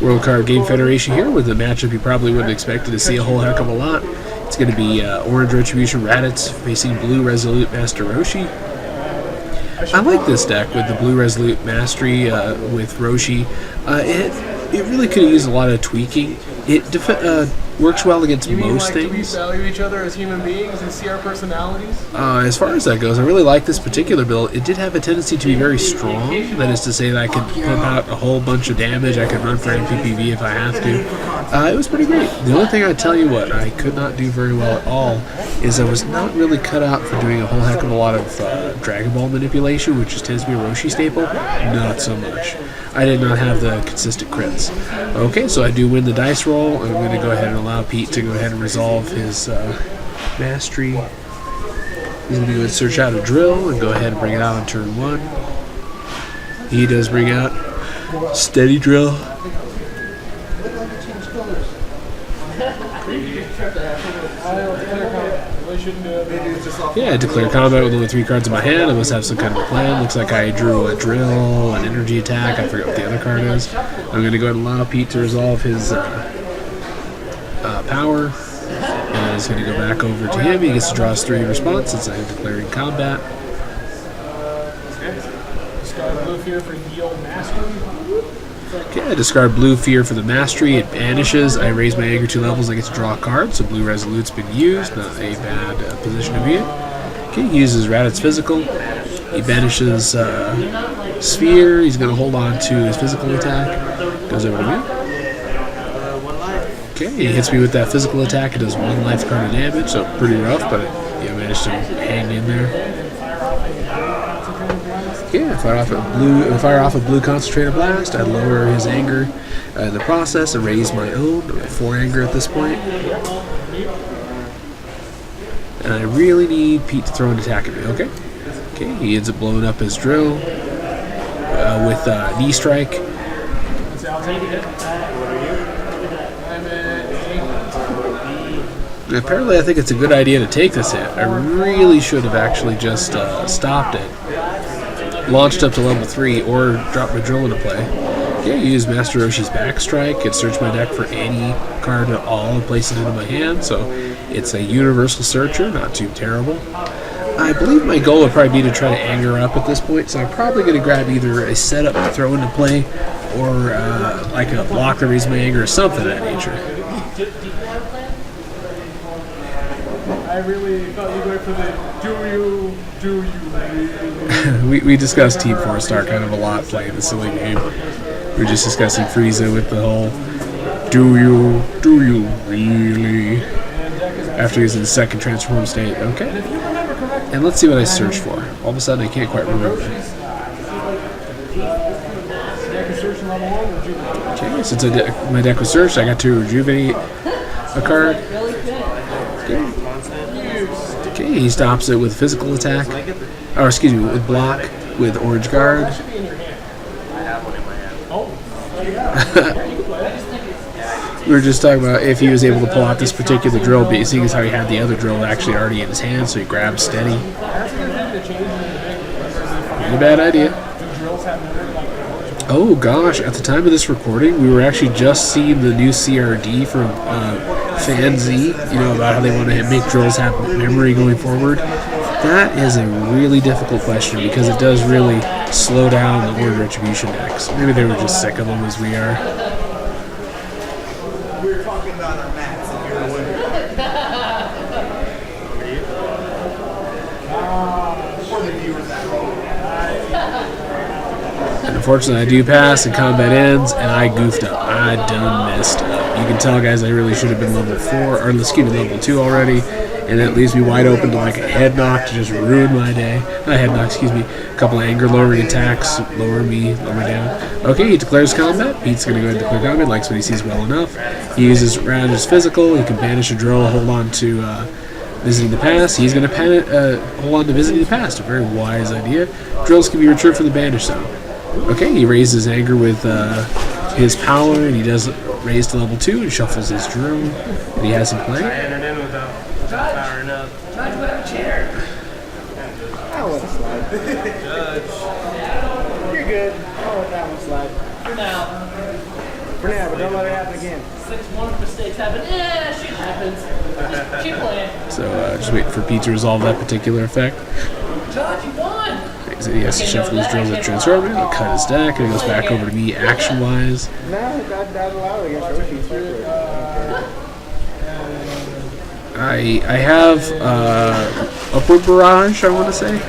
World Card Game Federation here with a matchup you probably wouldn't expect to see a whole heck of a lot. It's going to be Orange Retribution Raditz facing Blue Resolute Master Roshi. I like this deck with the Blue Resolute Mastery with Roshi. It really could use a lot of tweaking. It works well against most things. Do we value each other as human beings and see our personalities? As far as that goes, I really like this particular build. It did have a tendency to be very strong. That is to say that I could pump out a whole bunch of damage. I could run for MPPV if I have to. It was pretty great. The only thing I tell you what I could not do very well at all is I was not really cut out for doing a whole heck of a lot of Dragon Ball manipulation, which tends to be a Roshi staple. Not so much. I did not have the consistent crits. Okay, so I do win the dice roll. I'm going to go ahead and allow Pete to go ahead and resolve his mastery. He's going to go and search out a drill and go ahead and bring it out on turn 1. He does bring out steady drill. Yeah, I declare combat with only 3 cards in my hand. I must have some kind of a plan. Looks like I drew a drill, an energy attack. I forget what the other card is. I'm going to go ahead and allow Pete to resolve his power. And it's going to go back over to him. He gets to draw his 3 in response since I am declaring combat. Discard Blue Fear for Yield Mastery. Okay, I discard Blue Fear for the Mastery. It banishes. I raise my anger 2 levels. I get to draw a card. So Blue Resolute's been used. Not a bad position to be in. Okay, he uses Raditz Physical. He banishes Sphere. He's going to hold on to his physical attack. Goes over to me. Okay, he hits me with that physical attack. It does 1 life card of damage, so pretty rough, but I managed to hang in there. Yeah, fire off a blue concentrator blast. I lower his anger in the process and raise my own. I'm at 4 anger at this point. And I really need Pete to throw an attack at me. Okay, he ends up blowing up his drill with knee strike. And apparently I think it's a good idea to take this hit. I really should have actually just stopped it. Launched up to level 3 or dropped my drill into play. Yeah, use Master Roshi's Backstrike and search my deck for any card at all and place it into my hand. So it's a universal searcher, not too terrible. I believe my goal would probably be to try to anger up at this point, so I'm probably going to grab either a setup to throw into play or like a block to raise my anger or something of that nature. I really thought you went for the do you really? we discussed Team 4-Star kind of a lot playing the silly game. We were just discussing Frieza with the whole do you really? After he's in the second transform state. Okay. And let's see what I search for. All of a sudden I can't quite remember. Okay, since my deck was searched, I got to rejuvenate a card. Okay, he stops it with physical attack. Or excuse me, with block, with orange guard. We were just talking about if he was able to pull out this particular drill, but seeing as how he had the other drill actually already in his hand, so he grabbed steady. Not a bad idea. Oh gosh, at the time of this recording, we were actually just seeing the new CRD from Fan Z, you know, about how they want to make drills have memory going forward. That is a really difficult question because it does really slow down the Orange Retribution decks. Maybe they were just sick of them as we are. We were talking about our mats if you're wondering. For the viewers at home. And unfortunately, I do pass, and combat ends, and I goofed up. I done messed up. You can tell, guys, I really should have been level 4, or excuse me, level 2 already, and that leaves me wide open to like a head knock to just ruin my day. Not a head knock, excuse me. A couple of anger lowering attacks, lower me down. Okay, he declares combat. Pete's going to go ahead and declare combat, likes what he sees well enough. He uses Raditz Physical. He can banish a drill, hold on to Visiting the Past. He's going to hold on to Visiting the Past, a very wise idea. Drills can be returned from the banish zone. Okay, he raises anger with his power, and he does raise to level 2 and shuffles his drill, and he has him play. I entered in without powering up. Judge, put up a chair. I'll let it slide. Judge. You're good. I'll let that one slide. For now. For now, but don't let it happen again. 6-1 mistakes happen. Yeah, shit happens. Just keep playing. So just waiting for Pete to resolve that particular effect. Josh, you won. He has to shuffle his drills and transfer him. He'll cut his deck, and it goes back over to me action-wise. No, not allowed against Roshi. I have Upward Barrage, I want to say.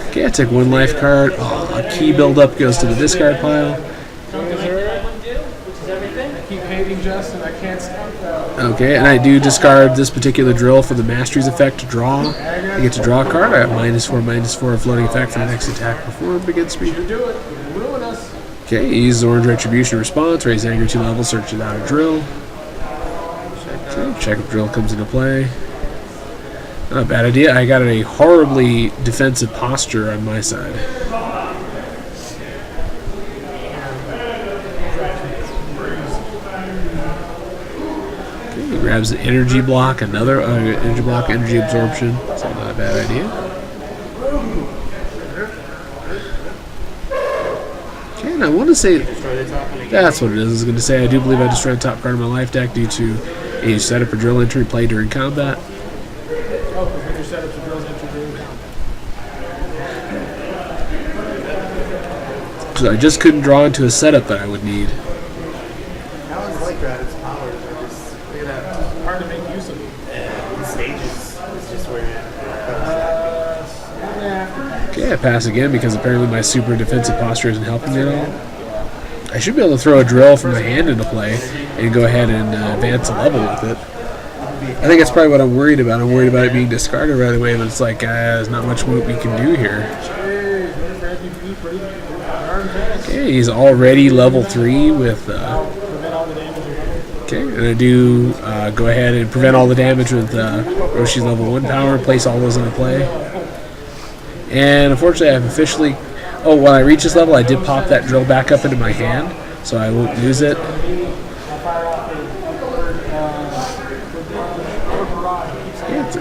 Okay, I took 1 life card. Oh, a key buildup goes to the discard pile. Keep hating Justin. I can't stop that. Okay, and I do discard this particular drill for the Mastery's effect to draw. I get to draw a card. I have -4/-4 floating effect for the next attack performed against me. You do it. You ruin us. Okay, use Orange Retribution response, raise anger 2 levels, search it out a drill. Okay, check if drill comes into play. Not a bad idea. I got a horribly defensive posture on my side. Okay, he grabs an energy block, another energy block, energy absorption. So not a bad idea. Okay, and I want to say that's what it is. I was going to say I do believe I destroyed the top card of my life deck due to a setup or drill entry play during combat. Oh, because when your setups and drills entry during combat. So I just couldn't draw into a setup that I would need. I always like Raditz powers. I just look at that. Hard to make use of it. The stages is just where Okay, I pass again because apparently my super defensive posture isn't helping me at all. I should be able to throw a drill from my hand into play and go ahead and advance a level with it. I think that's probably what I'm worried about. I'm worried about it being discarded right away, but it's like, there's not much we can do here. Okay, he's already level 3 with... okay, and I do go ahead and prevent all the damage with Roshi's level 1 power, place all those into play. And unfortunately, I've officially... Oh, when I reach this level, I did pop that drill back up into my hand, so I won't use it.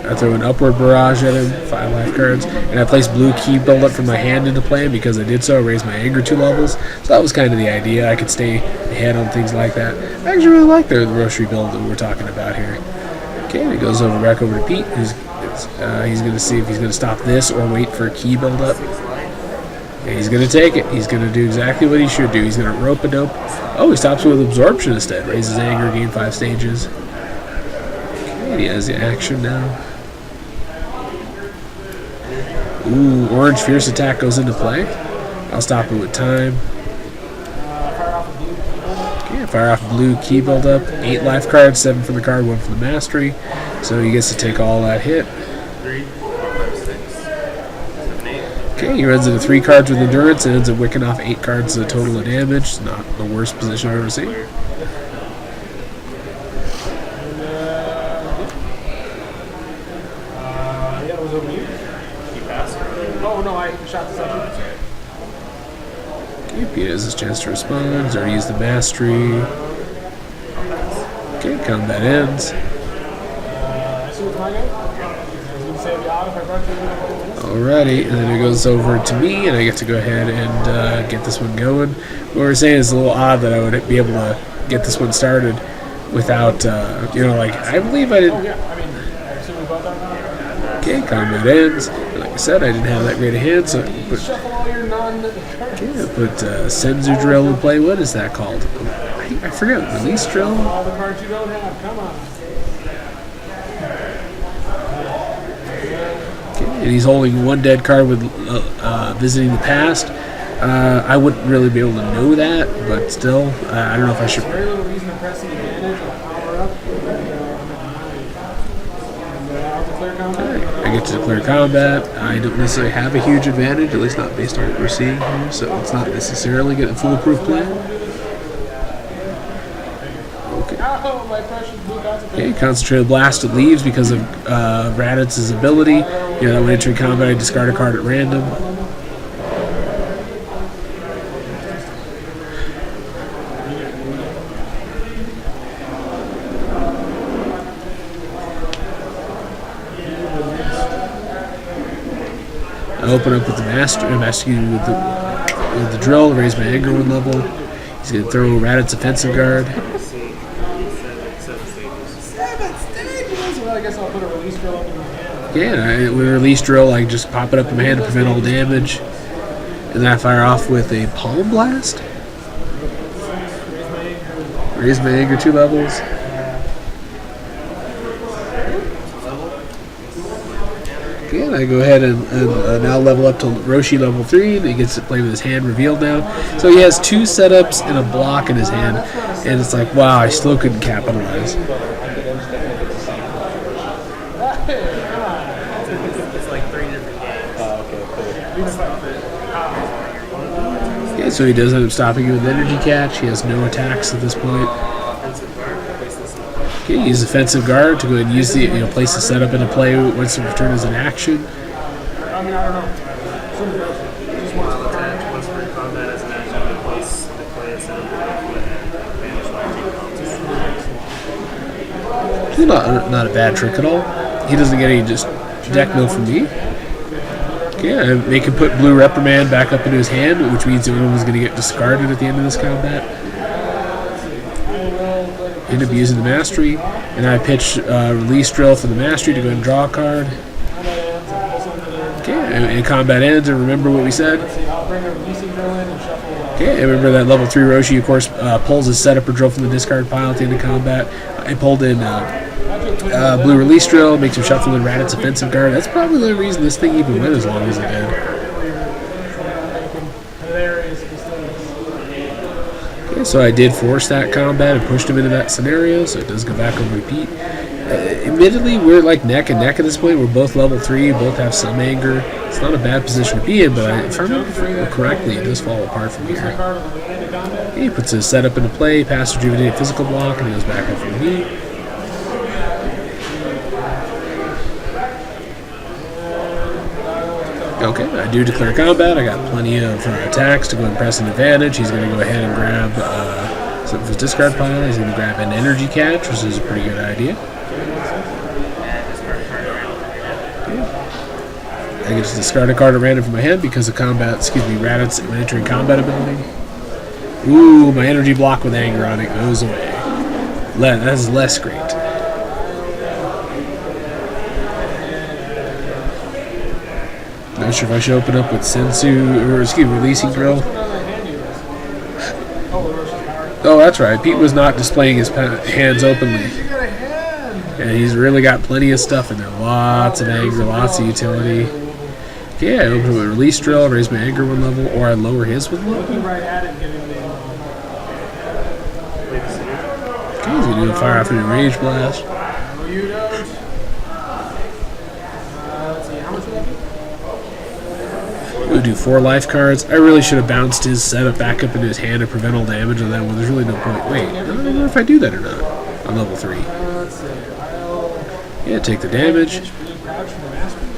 I throw an Upward Barrage at him, 5 life cards, and I place blue key buildup from my hand into play, and because I did so, I raised my anger 2 levels. So that was kind of the idea. I could stay ahead on things like that. I actually really like the Roshi build that we're talking about here. Okay, and it goes back over to Pete. He's going to see if he's going to stop this or wait for a key buildup. And he's going to take it. He's going to do exactly what he should do. He's going to rope a dope. Oh, he stops with absorption instead. Raises anger, gain 5 stages. Okay, he has the action now. Ooh, orange fierce attack goes into play. I'll stop it with time. Okay, fire off blue key buildup. 8 life cards, 7 from the card, 1 from the mastery. So he gets to take all that hit. 3, 4, 5, 6, 7, 8. Okay, he runs into 3 cards with endurance and ends up wicking off 8 cards as a total of damage. It's not the worst position I've ever seen. Yeah, it was over you. You passed. Oh, no, I shot the second. Okay, Pete has his chance to respond. He's already used the mastery. Okay, combat ends. I see what's my guy. I was going to say the odd if I brought you Alrighty, and then it goes over to me, and I get to go ahead and get this one going. What we're saying is a little odd that I would be able to get this one started without, like, I believe I didn't. Oh, yeah, I mean, I assume we both are. Okay, combat ends. And like I said, I didn't have that great a hand, so I put, Shuffle all your non-cards. yeah, put Senzu drill in play. What is that called? I forget. Release drill? All the cards you don't have. Come on. And he's holding 1 dead card with visiting the past. I wouldn't really be able to know that, but still, I don't know if I should. Very little reason to press the advantage or power up. And I'll declare combat. I get to declare combat. I don't necessarily have a huge advantage, at least not based on what we're seeing here, so it's not necessarily getting a foolproof plan. Oh, my precious blue concentrate. Okay, Concentrated Blast leaves because of Raditz's ability. That when entering combat, I discard a card at random. I open up with the master. I'm executing with the with the drill, raise my anger 1 level. He's going to throw Raditz offensive guard. 7 stages. Well, I guess I'll put a release drill up in my hand. Yeah, with a release drill, I can just pop it up in my hand to prevent all damage. And then I fire off with a Palm Blast. Raise my anger 2 levels. Okay, and I go ahead and now level up to Roshi level 3, and he gets to play with his hand revealed now. So he has 2 setups and a block in his hand, and it's like, wow, I still couldn't capitalize. It's like 3 different games. Okay, so he does end up stopping you with energy catch. He has no attacks at this point. Okay, use offensive guard to go ahead and use the place the setup into play once the return is an action. I mean, I don't know. Just wants to Attach once per combat as an action to place the play and set up with vanish life. Not a bad trick at all. He doesn't get any just deck mill from me. Okay, they can put Blue Reprimand back up into his hand, which means the other one's going to get discarded at the end of this combat. End up using the Mastery, and I pitch Release Drill for the Mastery to go ahead and draw a card. Okay, and combat ends, and remember what we said. I'll bring a releasing drill in and shuffle. Okay, and remember that level 3 Roshi, of course, pulls his setup or drill from the discard pile at the end of combat. I pulled in Blue Release Drill, makes him shuffle in Raditz offensive guard. That's probably the reason this thing even went as long as it did. Okay, so I did force that combat and pushed him into that scenario, so it does go back on repeat. Admittedly, we're like neck and neck at this point. We're both level 3, both have some anger. It's not a bad position to be in, but if I remember correctly, it does fall apart from here. He puts his setup into play, passes Rejuvenated Physical Block, and he goes back up for me. Okay, I do declare combat. I got plenty of attacks to go and press an advantage. He's going to go ahead and grab something from his discard pile. He's going to grab an energy catch, which is a pretty good idea. I get to discard a card at random from my hand because of Raditz entering combat ability. Ooh, my energy block with anger on it goes away. That is less great. Not sure if I should open up with Releasing Drill. Oh, that's right. Pete was not displaying his hands openly. And he's really got plenty of stuff in there. Lots of anger, lots of utility. Okay, I open with a Release Drill, raise my anger 1 level, or I lower his 1 level. Okay, he's going to do a fire off a Rage Blast. No, you don't. Let's see, how much will that be? We'll do 4 life cards. I really should have bounced his setup back up into his hand to prevent all damage on that one. There's really no point. Wait, I don't know if I do that or not on level 3. Let's see. Yeah, take the damage.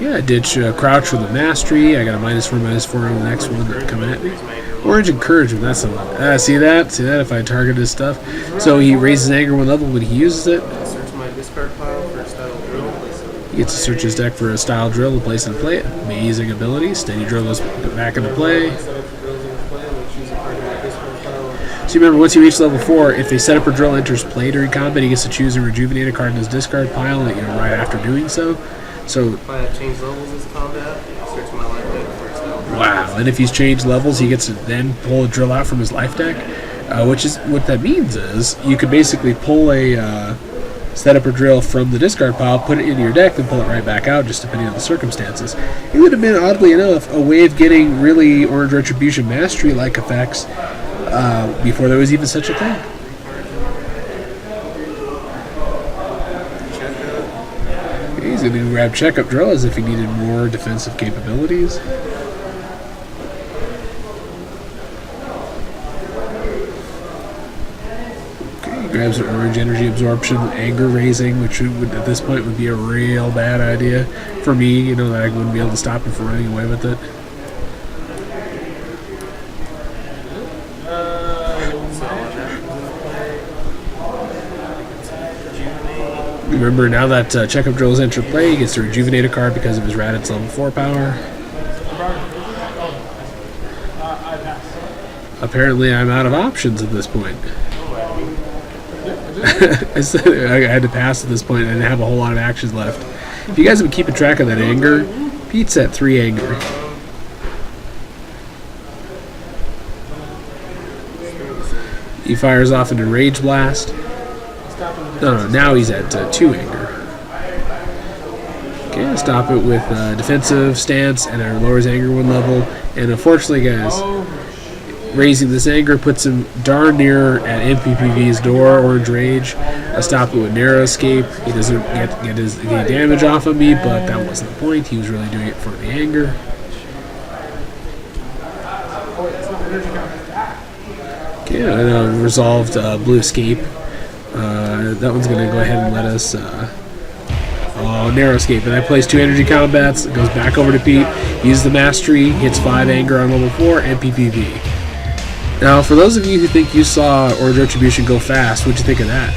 Yeah, I ditch Crouch with the Mastery. I got a -4/-4 on the next one that come at me. Orange Encouragement, that's the one. See that? See that if I target his stuff? So he raises anger 1 level when he uses it. Search my discard pile for a style drill. He gets to search his deck for a style drill to place and play it. Amazing ability. Steady drill goes back into play. So remember, once you reach level 4, if a setup or drill enters play during combat, he gets to choose a rejuvenate a card in his discard pile right after doing so. So If I have changed levels this combat, search my life deck for a style drill. wow, and if he's changed levels, he gets to then pull a drill out from his life deck, which is what that means is you could basically pull a setup or drill from the discard pile, put it into your deck, then pull it right back out, just depending on the circumstances. It would have been, oddly enough, a way of getting really Orange Retribution Mastery-like effects before there was even such a thing. He's going to grab Checkup Drill as if he needed more defensive capabilities. Grabs an Orange Energy Absorption, Anger Raising, which would, at this point would be a real bad idea for me, that I wouldn't be able to stop him from running away with it. Remember, now that Checkup Drill is entered play, he gets to rejuvenate a card because of his Raditz level 4 power. I pass. Apparently, I'm out of options at this point. I had to pass at this point. I didn't have a whole lot of actions left. If you guys have been keeping track of that anger, Pete's at 3 anger. He fires off into Rage Blast. No, now he's at 2 anger. Okay, stop it with defensive stance, and it lowers anger 1 level. And unfortunately, guys, raising this anger puts him darn near at MPPV's door, Orange Rage. I stop it with Narrow Escape. He doesn't get any damage off of me, but that wasn't the point. He was really doing it for the anger. Okay, and resolved Blue Escape. That one's going to go ahead and let us... Narrow Escape. And I plays 2 energy combats. It goes back over to Pete. Uses the Mastery. Hits 5 anger on level 4 and PPV. Now, for those of you who think you saw Orange Retribution go fast, what'd you think of that?